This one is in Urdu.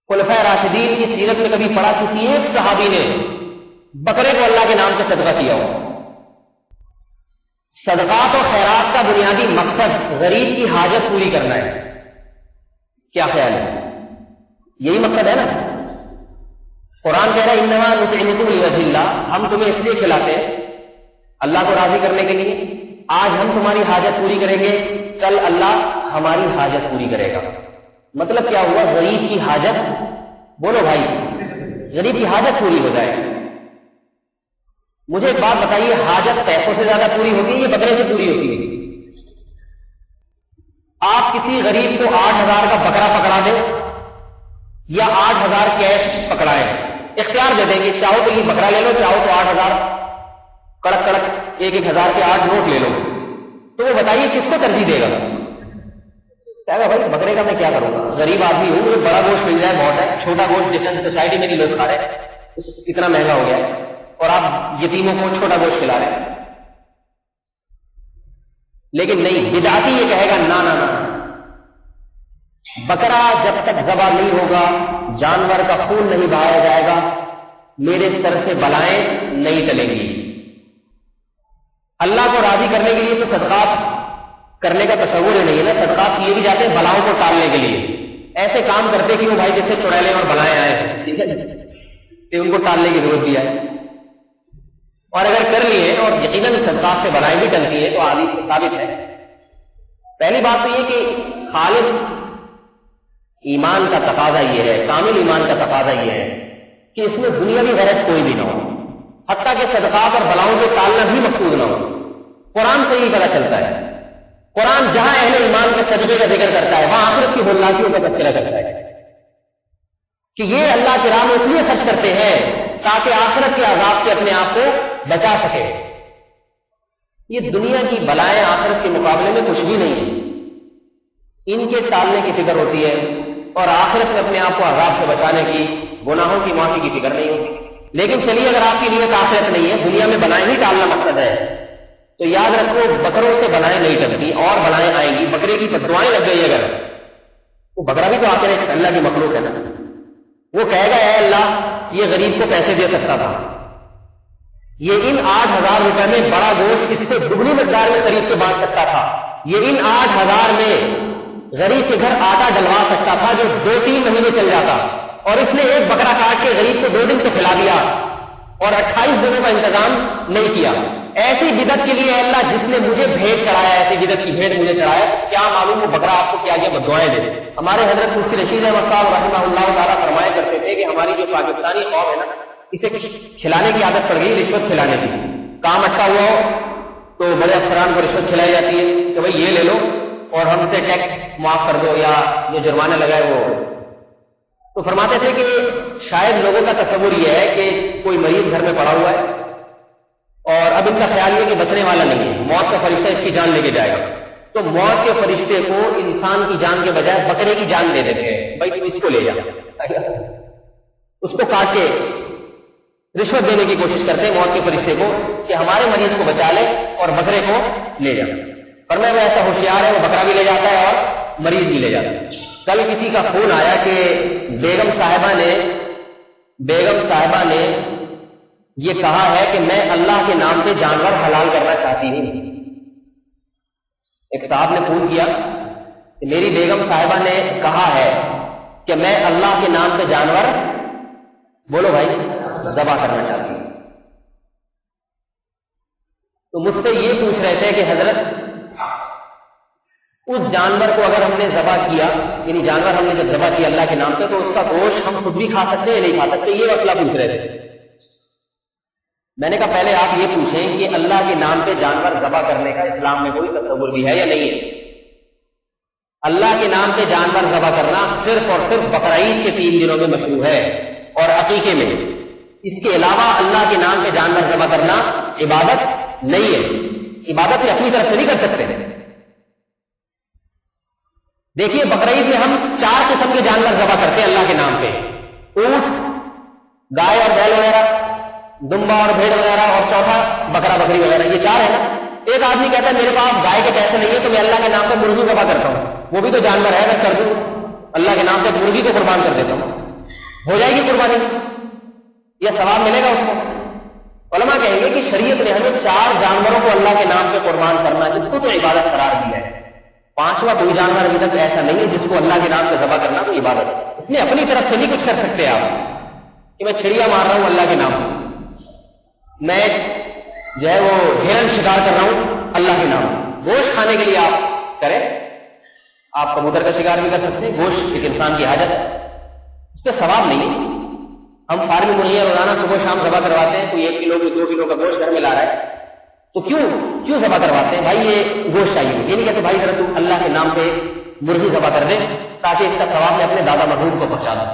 خلفائے راشدین کی سیرت میں کبھی پڑھا کسی ایک صحابی نے بکرے کو اللہ کے نام پہ صدقہ کیا ہو؟ صدقات و خیرات کا بنیادی مقصد غریب کی حاجت پوری کرنا ہے. کیا خیال ہے؟ یہی مقصد ہے نا. قرآن کہہ رہا ہے انما نطعمکم لوجہ اللہ، ہم تمہیں اس لیے کھلاتے ہیں اللہ کو راضی کرنے کے لیے. آج ہم تمہاری حاجت پوری کریں گے، کل اللہ ہماری حاجت پوری کرے گا. مطلب کیا ہوا؟ غریب کی حاجت، بولو بھائی، غریب کی حاجت پوری ہو جائے. مجھے ایک بات بتائیے، حاجت پیسوں سے زیادہ پوری ہوتی ہے یا بکرے سے پوری ہوتی ہے؟ آپ کسی غریب کو 8,000 کا بکرا پکڑا دیں یا 8,000 کیش پکڑائیں، اختیار دے دیں گے، چاہو تو یہ بکرا لے لو، چاہو تو 8,000 کڑک کڑک 1,000 کے 8 نوٹ لے لو، تو وہ بتائیے کس کو ترجیح دے گا؟ کہے گا بھائی بکرے کا میں کیا کروں گا، غریب آدمی ہوں، مجھے بڑا گوشت مل جائے بہت ہے، چھوٹا گوشت ڈیفنس سوسائٹی میں بھی لوگ کھا رہے ہیں، اتنا مہنگا ہو گیا ہے، اور آپ یتیموں کو چھوٹا گوشت کھلا رہے ہیں. لیکن نہیں، بدعتی یہ کہے گا نا نا نا، بکرا جب تک ذبح نہیں ہوگا، جانور کا خون نہیں بہایا جائے گا، میرے سر سے بلائیں نہیں ٹلیں گی. اللہ کو راضی کرنے کے لیے تو صدقات کرنے کا تصور ہی نہیں ہے نا. صدقات کیے بھی جاتے ہیں بلاؤں کو ٹالنے کے لیے. ایسے کام کرتے کہ وہ بھائی جیسے چڑیلیں اور بلائیں آئے ہیں، ٹھیک ہے، تو ان کو ٹالنے کی ضرورت بھی ہے. اور اگر کر لیے اور یقیناً صدقات سے بلائیں بھی ٹلتی ہے تو حدیث سے ثابت ہے. پہلی بات تو یہ کہ خالص ایمان کا تقاضا یہ ہے، کامل ایمان کا تقاضا یہ ہے کہ اس میں دنیاوی غرض کوئی بھی نہ ہو، حتیٰ کہ صدقات اور بلاؤں کو ٹالنا بھی مقصود نہ ہو. قرآن سے ہی پتہ چلتا ہے. قرآن جہاں اہل ایمان کے صدقے کا ذکر کرتا ہے وہاں آخرت کی ہولناکیوں کا تذکرہ کرتا ہے کہ یہ اللہ کی راہ میں اس لیے خرچ کرتے ہیں تاکہ آخرت کے عذاب سے اپنے آپ کو بچا سکے. یہ دنیا کی بلائیں آخرت کے مقابلے میں کچھ بھی نہیں ہے، ان کے ٹالنے کی فکر ہوتی ہے، اور آخرت میں اپنے آپ کو عذاب سے بچانے کی، گناہوں کی معافی کی فکر نہیں ہوتی. لیکن چلیے اگر آپ کی نیت آخرت نہیں ہے، دنیا میں بلائیں ہی ٹالنا مقصد ہے، تو یاد رکھو بکروں سے بلائیں نہیں ٹلتی، اور بلائیں آئیں گی. بکرے کی بددعائیں لگ گئی اگر، وہ بکرا بھی تو آخر ایک اللہ کی مخلوق ہے نا. وہ کہے گا اے اللہ یہ غریب کو پیسے دے سکتا تھا، یہ ان 8,000 روپے میں بڑا گوشت اس سے دگنی مقدار میں خرید کے بانٹ سکتا تھا، یہ ان 8,000 میں غریب کے گھر آٹا ڈلوا سکتا تھا جو 2-3 مہینے چل جاتا، اور اس نے ایک بکرا کاٹ کے غریب کو 2 دن تو کھلا دیا اور 28 دنوں کا انتظام نہیں کیا. ایسی بدعت کے لیے اللہ جس نے مجھے بھیٹ چڑھایا، ایسی بدعت کی بھیٹ مجھے چڑھایا، کیا معلوم وہ بکرا آپ کو کیا کیا بددعائیں دے. ہمارے حضرت مفتی رشید احمد صاحب رحمہ اللہ تعالیٰ فرمایا کرتے تھے کہ ہماری جو پاکستانی قوم ہے نا، اسے کھلانے کی عادت پڑ گئی، رشوت کھلانے کی. کام اٹکا ہوا ہو تو بڑے افسران کو رشوت کھلائی جاتی ہے کہ بھائی یہ لے لو اور ہم سے ٹیکس معاف کر دو یا جو جرمانہ لگائے وہ. تو فرماتے تھے کہ شاید لوگوں کا تصور یہ ہے کہ کوئی مریض گھر میں پڑا ہوا ہے اور اب ان کا خیال یہ کہ بچنے والا نہیں ہے، موت کا فرشتہ اس کی جان لے کے جائے گا، تو موت کے فرشتے کو انسان کی جان کے بجائے بکرے کی جان دے دیتے ہیں، بھائی تو اس کو لے جا، اس کو کاٹ کے رشوت دینے کی کوشش کرتے ہیں موت کے فرشتے کو کہ ہمارے مریض کو بچا لے اور بکرے کو لے جا. پر میں ایسا ہوشیار ہے، وہ بکرا بھی لے جاتا ہے اور مریض بھی لے جاتا ہے. کل کسی کا فون آیا کہ بیگم صاحبہ نے یہ کہا ہے کہ میں اللہ کے نام پہ جانور حلال کرنا چاہتی ہوں. ایک صاحب نے فون کیا کہ میری بیگم صاحبہ نے کہا ہے کہ میں اللہ کے نام پہ جانور، بولو بھائی، ذبح کرنا چاہتی ہوں. تو مجھ سے یہ پوچھ رہے تھے کہ حضرت اس جانور کو اگر ہم نے ذبح کیا، یعنی جانور ہم نے جب ذبح کیا اللہ کے نام پہ، تو اس کا گوشت ہم خود بھی کھا سکتے ہیں یا نہیں کھا سکتے، یہ مسئلہ پوچھ رہے تھے. میں نے کہا پہلے آپ یہ پوچھیں کہ اللہ کے نام پہ جانور ذبح کرنے کا اسلام میں کوئی تصور بھی ہے یا نہیں ہے. اللہ کے نام پہ جانور ذبح کرنا صرف اور صرف بقرعید کے 3 دنوں میں مشروع ہے اور عقیقے میں. اس کے علاوہ اللہ کے نام پہ جانور ذبح کرنا عبادت نہیں ہے، عبادت اپنی طرف سے نہیں کر سکتے. دیکھیے بقرعید میں ہم 4 قسم کے جانور ذبح کرتے ہیں اللہ کے نام پہ: اونٹ، گائے اور بیل وغیرہ، دمبا اور بھیڑ وغیرہ، اور چوتھا بکرا بکری وغیرہ. یہ 4 ہے نا. ایک آدمی کہتا ہے میرے پاس گائے کے پیسے نہیں ہے تو میں اللہ کے نام پہ مرغی ذبح کرتا ہوں، وہ بھی تو جانور ہے، اگر کر دوں اللہ کے نام پہ مرغی کو قربان کر دیتا ہوں. ہو جائے گی قربانی یا ثواب ملے گا اس کو؟ علماء کہیں گے کہ شریعت نے ہمیں 4 جانوروں کو اللہ کے نام پہ قربان کرنا جس کو تو عبادت قرار دیا ہے. 5واں کوئی جانور ابھی تک ایسا نہیں ہے جس کو اللہ کے نام پہ ذبح کرنا تو عبادت ہے. اس میں اپنی طرف سے نہیں کچھ کر سکتے آپ کہ میں چڑیا مار رہا ہوں اللہ کے نام پہ، میں جو ہے وہ ہرن شکار کر رہا ہوں اللہ کے نام. گوشت کھانے کے لیے آپ کریں، آپ کبوتر کا شکار بھی کر سکتے ہیں، گوشت ایک انسان کی حاجت ہے، اس پہ ثواب نہیں ہے. ہم فارمی مرغیاں روزانہ صبح شام ذبح کرواتے ہیں، کوئی 1 کلو کوئی 2 کلو کا گوشت گھر میں لا رہا ہے تو کیوں ذبح کرواتے ہیں؟ بھائی یہ گوشت چاہیے، یہ نہیں کہتے بھائی ذرا تم اللہ کے نام پہ مرغی ذبح کر دیں تاکہ اس کا ثواب میں اپنے دادا مرحوم کو پہنچا دوں.